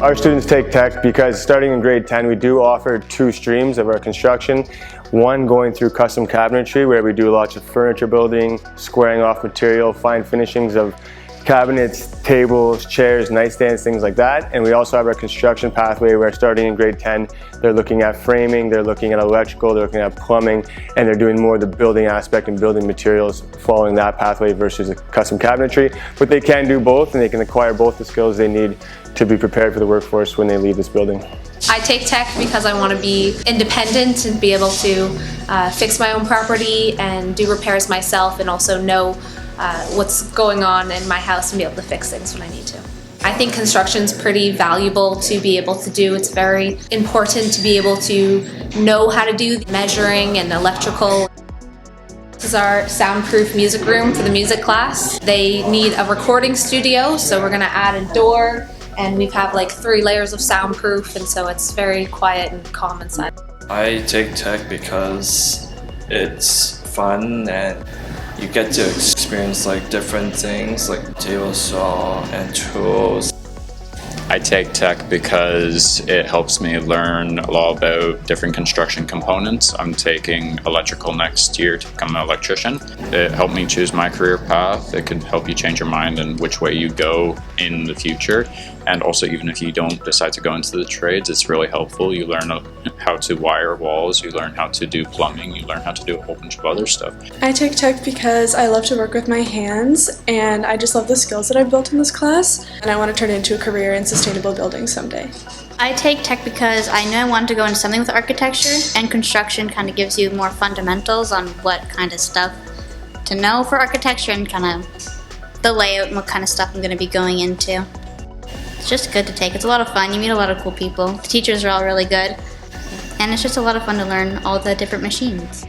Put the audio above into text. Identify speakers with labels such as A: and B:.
A: Our students take tech because starting in grade 10 we do offer 2 streams of our construction. One going through custom cabinetry where we do lots of furniture building, squaring off material, fine finishings of cabinets, tables, chairs, nightstands, things like that. And we also have our construction pathway where starting in grade 10 they're looking at framing, they're looking at electrical, they're looking at plumbing, and they're doing more of the building aspect and building materials following that pathway versus a custom cabinetry. But they can do both and they can acquire both the skills they need to be prepared for the workforce when they leave this building.
B: I take tech because I want to be independent and be able to fix my own property and do repairs myself, and also know what's going on in my house and be able to fix things when I need to. I think construction's pretty valuable to be able to do. It's very important to be able to know how to do measuring and electrical. This is our soundproof music room for the music class. They need a recording studio, so we're going to add a door, and we have like 3 layers of soundproof, and so it's very quiet and calm inside.
C: I take tech because it's fun and you get to experience like different things like table saw and tools.
D: I take tech because it helps me learn a lot about different construction components. I'm taking electrical next year to become an electrician. It helped me choose my career path. It can help you change your mind and which way you go in the future. And also, even if you don't decide to go into the trades, it's really helpful. You learn how to wire walls, you learn how to do plumbing, you learn how to do a whole bunch of other stuff.
E: I take tech because I love to work with my hands, and I just love the skills that I've built in this class, and I want to turn it into a career in sustainable building someday.
F: I take tech because I know I want to go into something with architecture, and construction kind of gives you more fundamentals on what kind of stuff to know for architecture and kind of the layout and what kind of stuff I'm going to be going into. It's just good to take. It's a lot of fun. You meet a lot of cool people. The teachers are all really good. And it's just a lot of fun to learn all the different machines.